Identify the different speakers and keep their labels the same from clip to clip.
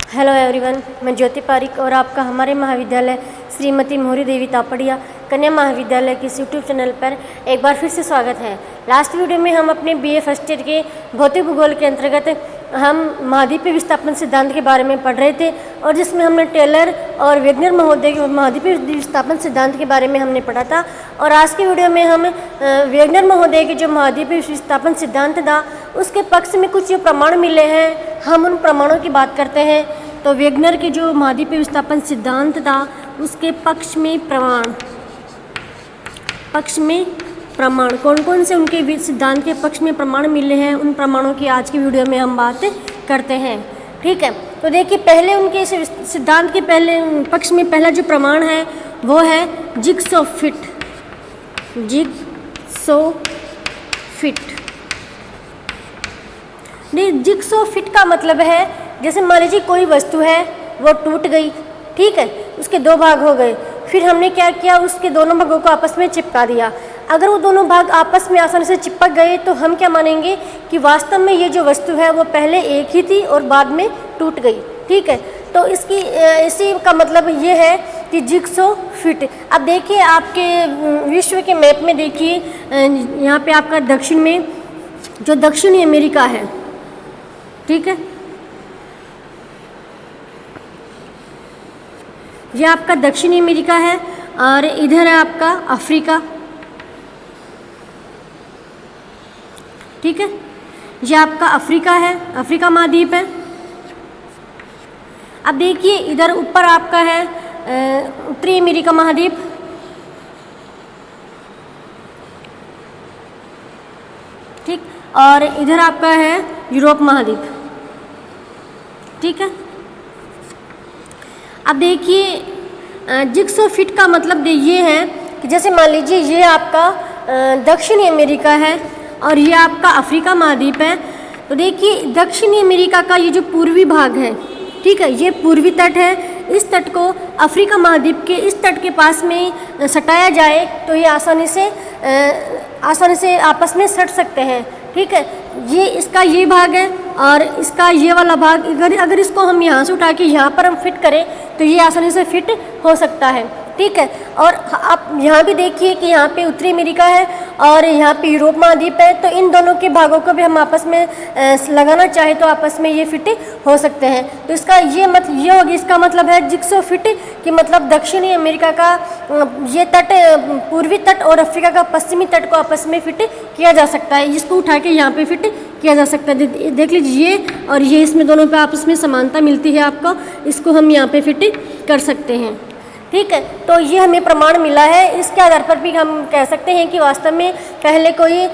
Speaker 1: Hello everyone, मैं ज्योति पारिक और आपका हमारे महाविद्यालय श्रीमती मोहरी देवी तापड़िया कन्या महाविद्यालय के इस यूट्यूब चैनल पर एक बार फिर से स्वागत है। लास्ट वीडियो में हम अपने बीए फर्स्ट ईयर के भौतिक भूगोल के अंतर्गत हम महाद्वीपीय विस्थापन सिद्धांत के बारे में पढ़ रहे थे और जिसमें हमने टेलर और वेगनर महोदय के महाद्वीपीय विस्थापन सिद्धांत के बारे में हमने पढ़ा था। और आज की वीडियो में हम वेगनर महोदय के जो महाद्वीपीय विस्थापन सिद्धांत था उसके पक्ष में कुछ जो प्रमाण मिले हैं हम उन प्रमाणों की बात करते हैं। तो वेगनर के जो महाद्वीपीय विस्थापन सिद्धांत था उसके पक्ष में प्रमाण कौन कौन से उनके सिद्धांत के पक्ष में प्रमाण मिले हैं, उन प्रमाणों की आज की वीडियो में हम बात करते हैं। ठीक है, तो देखिए पहले उनके सिद्धांत के पहले पक्ष में पहला जो प्रमाण है वो है जिग्सॉ फिट का मतलब है जैसे मान लीजिए कोई वस्तु है वो टूट गई, ठीक है, उसके दो भाग हो गए, फिर हमने क्या किया, उसके दोनों भागों को आपस में चिपका दिया। अगर वो दोनों भाग आपस में आसानी से चिपक गए तो हम क्या मानेंगे कि वास्तव में ये जो वस्तु है वो पहले एक ही थी और बाद में टूट गई। ठीक है, तो इसी का मतलब ये है कि जिग्सॉ फिट। अब देखिए आपके विश्व के मैप में देखिए यहाँ पे आपका दक्षिण में जो दक्षिणी अमेरिका है, ठीक है, ये आपका दक्षिणी अमेरिका है और इधर है आपका अफ्रीका। ठीक है, ये आपका अफ्रीका है, अफ्रीका महाद्वीप है। अब देखिए इधर ऊपर आपका है उत्तरी अमेरिका महाद्वीप, ठीक, और इधर आपका है यूरोप महाद्वीप। ठीक है, अब देखिए जिग्सॉ फिट का मतलब ये है कि जैसे मान लीजिए ये आपका दक्षिणी अमेरिका है और ये आपका अफ्रीका महाद्वीप है। तो देखिए दक्षिणी अमेरिका का ये जो पूर्वी भाग है, ठीक है, ये पूर्वी तट है, इस तट को अफ्रीका महाद्वीप के इस तट के पास में सटाया जाए तो ये आसानी से आपस में सट सकते हैं। ठीक है, ये इसका ये भाग है और इसका ये वाला भाग अगर इसको हम यहाँ से उठा के यहाँ पर हम फिट करें तो ये आसानी से फिट हो सकता है। ठीक है, और आप यहाँ भी देखिए कि यहाँ पे उत्तरी अमेरिका है और यहाँ पे यूरोप महाद्वीप है, तो इन दोनों के भागों को भी हम आपस में लगाना चाहे तो आपस में ये फिट हो सकते हैं। तो इसका ये होगी, इसका मतलब है जिग्सॉ फिट कि मतलब दक्षिणी अमेरिका का ये तट, पूर्वी तट और अफ्रीका का पश्चिमी तट को आपस में फिट किया जा सकता है। इसको उठा के यहाँ पे फिट किया जा सकता है। देख लीजिए ये और ये, इसमें दोनों पे आपस में समानता मिलती है आपको, इसको हम यहाँ पे फिट कर सकते हैं। ठीक है, तो ये हमें प्रमाण मिला है। इसके आधार पर भी हम कह सकते हैं कि वास्तव में पहले कोई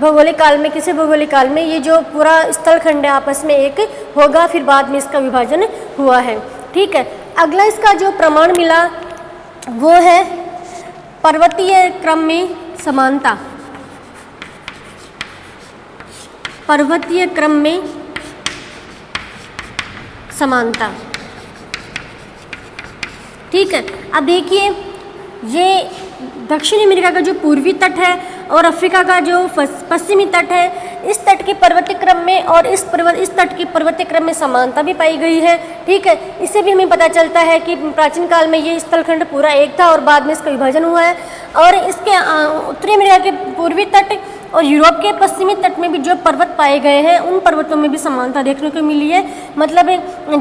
Speaker 1: भौगोलिक काल में, किसी भौगोलिक काल में ये जो पूरा स्थलखंड है आपस में एक होगा, फिर बाद में इसका विभाजन हुआ है। ठीक है, अगला इसका जो प्रमाण मिला वो है पर्वतीय क्रम में समानता। पर्वतीय क्रम में समानता। ठीक है, अब देखिए ये दक्षिणी अमेरिका का जो पूर्वी तट है और अफ्रीका का जो पश्चिमी तट है, इस तट के पर्वतीय क्रम में और इस तट के पर्वतीय क्रम में समानता भी पाई गई है। ठीक है, इससे भी हमें पता चलता है कि प्राचीन काल में ये स्थलखंड पूरा एक था और बाद में इसका विभाजन हुआ है। और इसके उत्तरी अमेरिका के पूर्वी तट और यूरोप के पश्चिमी तट में भी जो पर्वत पाए गए हैं उन पर्वतों में भी समानता देखने को मिली है। मतलब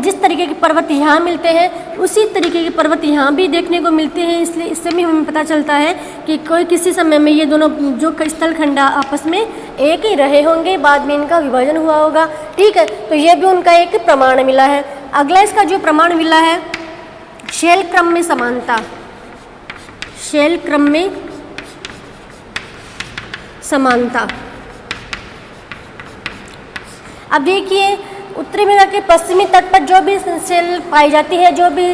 Speaker 1: जिस तरीके के पर्वत यहाँ मिलते हैं उसी तरीके के पर्वत यहाँ भी देखने को मिलते हैं। इसलिए इससे भी हमें पता चलता है कि किसी समय में ये दोनों जो स्थलखंड आपस में एक ही रहे होंगे, बाद में इनका विभाजन हुआ होगा। ठीक है, तो ये भी उनका एक प्रमाण मिला है। अगला इसका जो प्रमाण मिला है शेल क्रम में समानता। शेल क्रम में समानता। अब देखिए उत्तरी अमेरिका के पश्चिमी तट पर जो भी शेल पाई जाती है, जो भी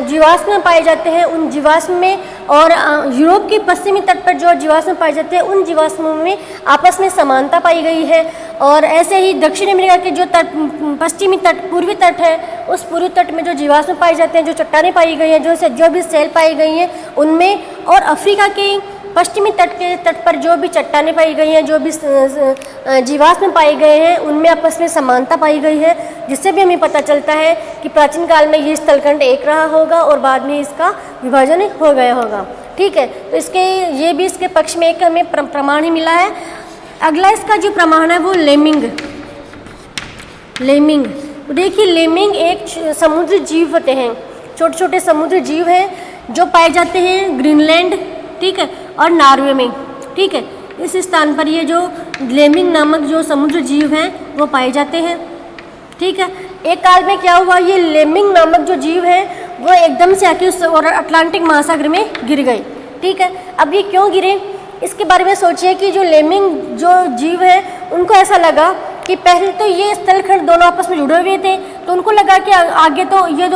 Speaker 1: जीवाश्म पाए जाते हैं उन जीवाश्म में, और यूरोप के पश्चिमी तट पर जो जीवाश्म पाए जाते हैं उन जीवाश्मों में आपस में समानता पाई गई है। और ऐसे ही दक्षिण अमेरिका के जो तट, पश्चिमी तट, पूर्वी तट है, उस पूर्वी तट में जो जीवाश्म पाए जाते हैं, जो चट्टानें पाई गई हैं, जो भी शेल पाई गई हैं उनमें, और अफ्रीका के पश्चिमी तट के तट पर जो भी चट्टानें पाई गई हैं, जो भी जीवाश्म पाए गए हैं, उनमें आपस में समानता पाई गई है, जिससे भी हमें पता चलता है कि प्राचीन काल में ये स्थलखंड एक रहा होगा और बाद में इसका विभाजन हो गया होगा। ठीक है, तो ये भी इसके पक्ष में एक हमें प्रमाण ही मिला है। अगला इसका जो प्रमाण है वो लेमिंग। तो देखिए, लेमिंग एक समुद्री जीव होते हैं, छोटे छोटे समुद्री जीव हैं जो पाए जाते हैं ग्रीनलैंड, ठीक है, और नॉर्वे में। ठीक है, इस स्थान पर ये जो लेमिंग नामक जो समुद्री जीव हैं वो पाए जाते हैं। ठीक है, एक काल में क्या हुआ, ये लेमिंग नामक जो जीव हैं वो एकदम से आके उस और अटलांटिक महासागर में गिर गए। ठीक है, अब ये क्यों गिरे, इसके बारे में सोचिए कि जो लेमिंग जो जीव है उनको ऐसा लगा कि पहले तो ये स्थलखंड दोनों आपस में जुड़े हुए थे, तो उनको लगा कि आगे तो ये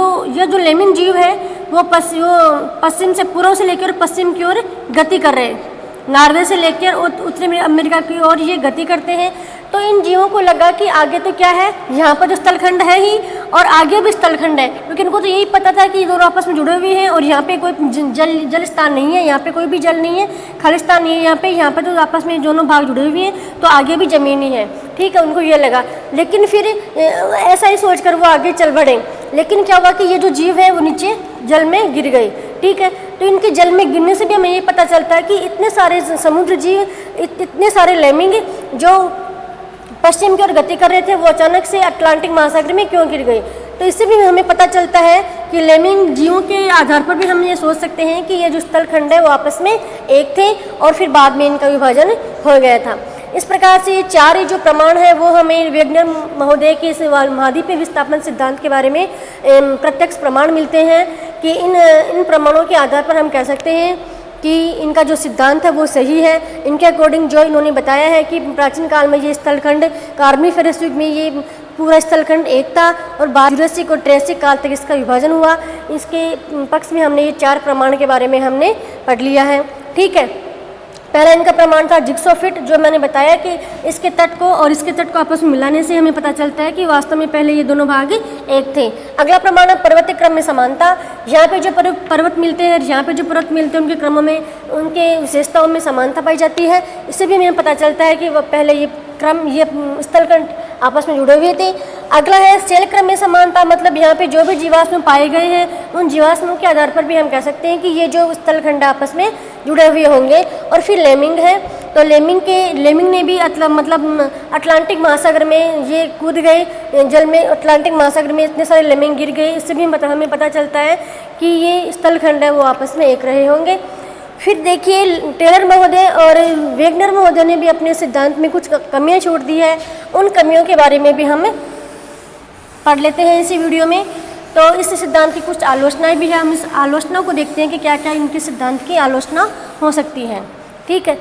Speaker 1: जो लेमिंग जीव है वो पश्चिम से, पूर्व से लेकर पश्चिम की ओर गति कर रहे हैं, नॉर्वे से लेकर उत्तरी अमेरिका की ओर ये गति करते हैं। तो इन जीवों को लगा कि आगे तो क्या है, यहाँ पर जो स्थलखंड है ही और आगे भी स्थलखंड है, क्योंकि इनको तो यही पता था कि ये दोनों आपस में जुड़े हुए हैं और यहाँ पे कोई जल स्थान नहीं है, यहाँ पे कोई भी जल नहीं है, खाली स्थान नहीं है यहाँ पे तो आपस में दोनों भाग जुड़े हुए हैं, तो आगे भी जमीन ही है। ठीक है, उनको ये लगा, लेकिन फिर ऐसा ही सोचकर वो आगे चल बढ़े, लेकिन क्या हुआ कि ये जो जीव है वो नीचे जल में गिर गए। ठीक है, तो इनके जल में गिरने से भी हमें ये पता चलता है कि इतने सारे समुद्र जीव, इतने सारे लेमिंग जो पश्चिम की ओर गति कर रहे थे वो अचानक से अटलांटिक महासागर में क्यों गिर गए। तो इससे भी हमें पता चलता है कि लेमिंग जीवों के आधार पर भी हम ये सोच सकते हैं कि ये जो स्थलखंड है वो आपस में एक थे और फिर बाद में इनका विभाजन हो गया था। इस प्रकार से ये चार ही जो प्रमाण है वो हमें वेगनर महोदय के इस महाद्वीपीय विस्थापन सिद्धांत के बारे में प्रत्यक्ष प्रमाण मिलते हैं कि इन प्रमाणों के आधार पर हम कह सकते हैं कि इनका जो सिद्धांत है वो सही है। इनके अकॉर्डिंग जो इन्होंने बताया है कि प्राचीन काल में ये स्थलखंड कार्बोनिफेरस युग में ये पूरा स्थलखंड एक था और बाद जुरासिक और ट्रेसिक काल तक इसका विभाजन हुआ। इसके पक्ष में हमने ये चार प्रमाण के बारे में हमने पढ़ लिया है। ठीक है, पहला इनका प्रमाण था जिग्सोफिट, जो मैंने बताया कि इसके तट को और इसके तट को आपस में मिलाने से हमें पता चलता है कि वास्तव में पहले ये दोनों भाग एक थे। अगला प्रमाण है पर्वतीय क्रम में समानता। यहाँ पे जो पर्वत मिलते हैं, यहाँ पे जो पर्वत मिलते हैं, उनके क्रमों में, उनके विशेषताओं में समानता पाई जाती है। इससे भी हमें पता चलता है कि वह पहले ये स्थलखंड आपस में जुड़े हुए थे। अगला है शैल क्रम में समानता, मतलब यहाँ पे जो भी जीवाश्म पाए गए हैं उन जीवाश्मों के आधार पर भी हम कह सकते हैं कि ये जो स्थलखंड आपस में जुड़े हुए होंगे। और फिर लेमिंग है, तो लेमिंग ने भी मतलब अटलांटिक महासागर में ये कूद गए जल में, अटलांटिक महासागर में इतने सारे लेमिंग गिर गए। इससे भी हमें पता चलता है कि ये स्थलखंड है वो आपस में एक रहे होंगे। फिर देखिए, टेलर महोदय और वेगनर महोदय ने भी अपने सिद्धांत में कुछ कमियां छोड़ दी है। उन कमियों के बारे में भी हम पढ़ लेते हैं इसी वीडियो में। तो इस सिद्धांत की कुछ आलोचनाएं भी है, हम इस आलोचना को देखते हैं कि क्या क्या इनके सिद्धांत की आलोचना हो सकती है। ठीक है,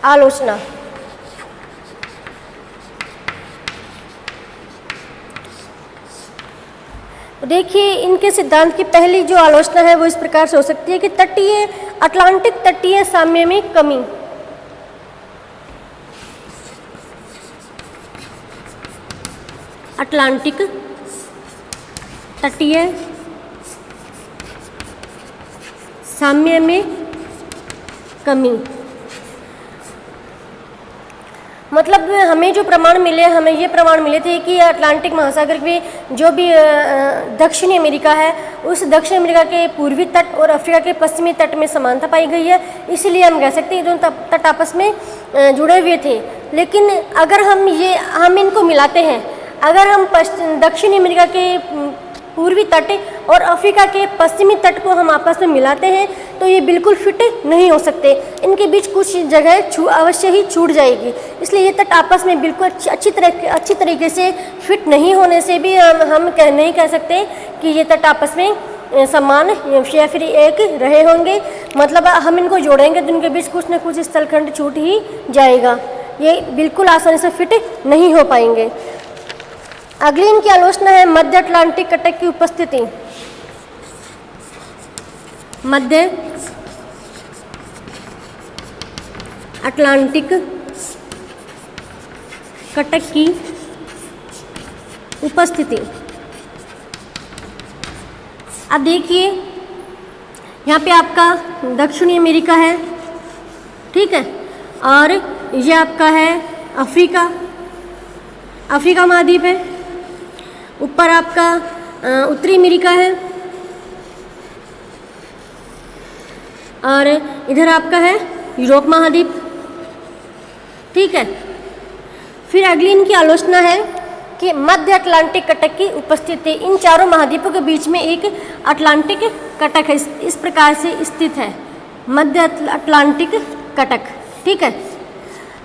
Speaker 1: आलोचना। देखिए, इनके सिद्धांत की पहली जो आलोचना है वो इस प्रकार से हो सकती है कि अटलांटिक तटीय साम्य में कमी। अटलांटिक तटीय साम्य में कमी, मतलब हमें जो प्रमाण मिले, हमें ये प्रमाण मिले थे कि अटलांटिक महासागर में जो भी दक्षिणी अमेरिका है, उस दक्षिण अमेरिका के पूर्वी तट और अफ्रीका के पश्चिमी तट में समानता पाई गई है। इसीलिए हम कह सकते हैं कि दोनों तट आपस में जुड़े हुए थे। लेकिन अगर हम इनको मिलाते हैं, अगर हम दक्षिणी अमेरिका के पूर्वी तट और अफ्रीका के पश्चिमी तट को हम आपस में मिलाते हैं तो ये बिल्कुल फिट नहीं हो सकते। इनके बीच कुछ जगह अवश्य ही छूट जाएगी। इसलिए ये तट आपस में बिल्कुल अच्छी तरीके से फिट नहीं होने से भी हम नहीं कह सकते कि ये तट आपस में समान या फिर एक रहे होंगे। मतलब हम इनको जोड़ेंगे तो इनके बीच कुछ न कुछ स्थलखंड छूट ही जाएगा, ये बिल्कुल आसानी से फिट नहीं हो पाएंगे। अगली इनकी आलोचना है मध्य अटलांटिक कटक की उपस्थिति। मध्य अटलांटिक कटक की उपस्थिति। अब देखिए, यहाँ पे आपका दक्षिणी अमेरिका है, ठीक है, और ये आपका है अफ्रीका, अफ्रीका महाद्वीप है। ऊपर आपका उत्तरी अमेरिका है, और इधर आपका है यूरोप महाद्वीप, ठीक है। फिर अगली इनकी आलोचना है कि मध्य अटलांटिक कटक की उपस्थिति, इन चारों महाद्वीपों के बीच में एक अटलांटिक कटक है, इस प्रकार से स्थित है मध्य अटलांटिक कटक, ठीक है।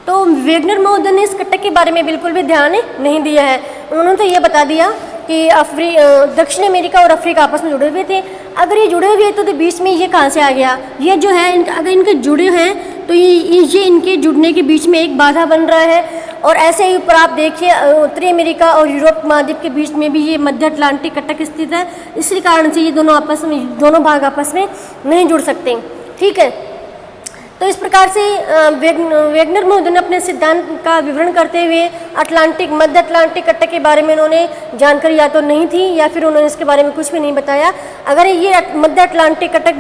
Speaker 1: तो वेगनर महोदय ने इस कटक के बारे में बिल्कुल भी ध्यान नहीं दिया है। उन्होंने तो ये बता दिया कि दक्षिण अमेरिका और अफ्रीका आपस में जुड़े हुए थे। अगर ये जुड़े हुए तो बीच में ये कहाँ से आ गया? ये जो है अगर इनके जुड़े हैं तो ये इनके जुड़ने के बीच में एक बाधा बन रहा है। और ऐसे ही ऊपर आप देखिए उत्तरी अमेरिका और यूरोप महाद्वीप के बीच में भी ये मध्य अटलांटिक कटक स्थित है। इसी कारण से ये दोनों भाग आपस में नहीं जुड़ सकते, ठीक है। तो इस प्रकार से वेगनर महोदय ने अपने सिद्धांत का विवरण करते हुए मध्य अटलांटिक कटक के बारे में उन्होंने जानकारी या तो नहीं थी या फिर उन्होंने इसके बारे में कुछ भी नहीं बताया। अगर ये मध्य अटलांटिक कटक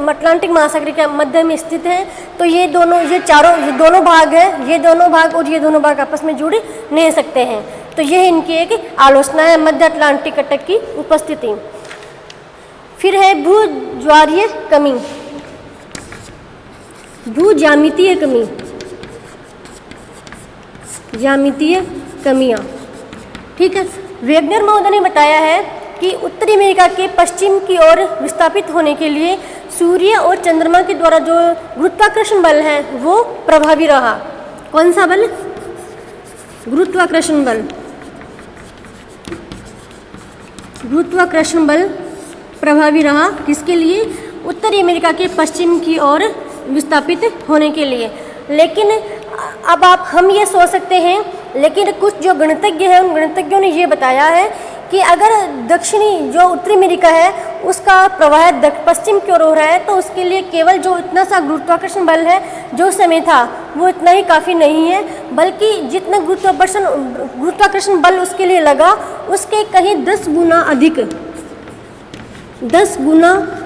Speaker 1: अटलांटिक महासागर के मध्य में स्थित है तो ये दोनों भाग है, ये दोनों भाग और ये दोनों भाग आपस में जुड़ नहीं सकते हैं। तो यह इनकी एक आलोचना है मध्य अटलांटिक कटक की उपस्थिति। फिर है भूज्वारीय कमी, भूज्यामितीय कमी, ज्यामितीय कमियां, ठीक है। वेगनर महोदय ने बताया है कि उत्तरी अमेरिका के पश्चिम की ओर विस्थापित होने के लिए सूर्य और चंद्रमा के द्वारा जो गुरुत्वाकर्षण बल है वो प्रभावी रहा। कौन सा बल? गुरुत्वाकर्षण बल। गुरुत्वाकर्षण बल प्रभावी रहा किसके लिए? उत्तरी अमेरिका के पश्चिम की ओर विस्थापित होने के लिए। लेकिन अब हम ये सोच सकते हैं, लेकिन कुछ जो गणितज्ञ हैं उन गणितज्ञों ने ये बताया है कि अगर दक्षिणी जो उत्तरी अमेरिका है उसका प्रवाह पश्चिम की ओर हो रहा है तो उसके लिए केवल जो इतना सा गुरुत्वाकर्षण बल है जो उस समय था वो इतना ही काफ़ी नहीं है, बल्कि जितना गुरुत्वाकर्षण बल उसके लिए लगा उसके कहीं 10 गुना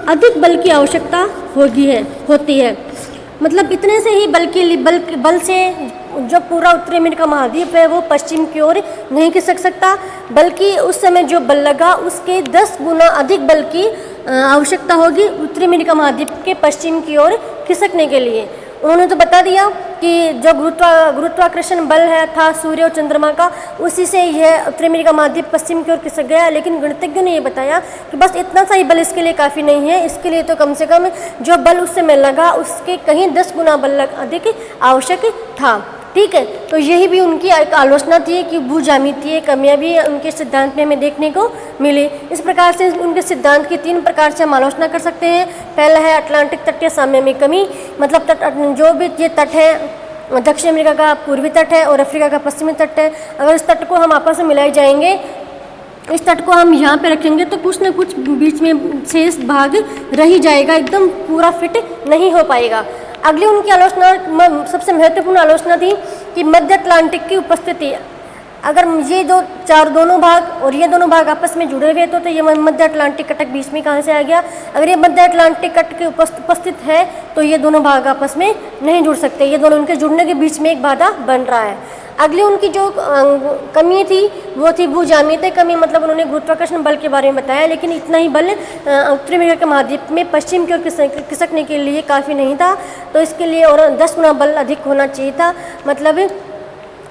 Speaker 1: अधिक बल की आवश्यकता होती है। मतलब इतने से ही बल से जो पूरा उत्तरी अमेरिका महाद्वीप है वो पश्चिम की ओर नहीं खिसक सकता, बल्कि उस समय जो बल लगा उसके 10 गुना अधिक बल की आवश्यकता होगी उत्तरी अमेरिका महाद्वीप के पश्चिम की ओर खिसकने के लिए। उन्होंने तो बता दिया कि जो गुरुत्वाकर्षण बल था सूर्य और चंद्रमा का, उसी से यह उत्तरी अमेरिका महाद्वीप पश्चिम की ओर खिसक गया। लेकिन गणितज्ञों ने ये बताया कि बस इतना सा ही बल इसके लिए काफ़ी नहीं है, इसके लिए तो कम से कम जो बल उस समय लगा उसके कहीं 10 गुना बल अधिक आवश्यक था, ठीक है। तो यही भी उनकी एक आलोचना थी कि भूज्यामितीय कमियां भी उनके सिद्धांत में हमें देखने को मिली। इस प्रकार से उनके सिद्धांत की 3 प्रकार से हम आलोचना कर सकते हैं। पहला है अटलांटिक तटीय साम्य में कमी, मतलब जो भी ये तट है दक्षिण अमेरिका का पूर्वी तट है और अफ्रीका का पश्चिमी तट है, अगर इस तट को हम आपस में मिलाए जाएंगे, इस तट को हम यहाँ पे रखेंगे तो कुछ ना कुछ बीच में शेष भाग रह ही जाएगा, एकदम पूरा फिट नहीं हो पाएगा। अगली उनकी आलोचना सबसे महत्वपूर्ण आलोचना थी कि मध्य अटलांटिक की उपस्थिति। अगर ये दोनों भाग और ये दोनों भाग आपस में जुड़े हुए तो ये मध्य अटलांटिक कटक बीच में कहाँ से आ गया? अगर ये मध्य अटलांटिक कटक उपस्थित है तो ये दोनों भाग आपस में नहीं जुड़ सकते, ये दोनों उनके जुड़ने के बीच में एक बाधा बन रहा है। अगली उनकी जो कमी थी वो थी भूज्यामितीय कमी, मतलब उन्होंने गुरुत्वाकर्षण बल के बारे में बताया, लेकिन इतना ही बल उत्तरी अमेरिका के महाद्वीप में पश्चिम की ओर खिसकने के लिए काफ़ी नहीं था, तो इसके लिए और 10 गुना बल अधिक होना चाहिए था। मतलब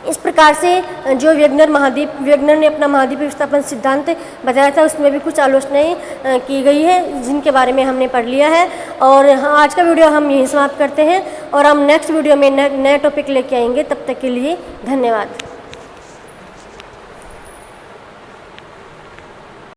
Speaker 1: इस प्रकार से जो वेगनर ने अपना महाद्वीप विस्थापन सिद्धांत बताया था उसमें भी कुछ आलोचनाएं की गई है जिनके बारे में हमने पढ़ लिया है। और आज का वीडियो हम यहीं समाप्त करते हैं और हम नेक्स्ट वीडियो में नए टॉपिक लेके आएंगे। तब तक के लिए धन्यवाद।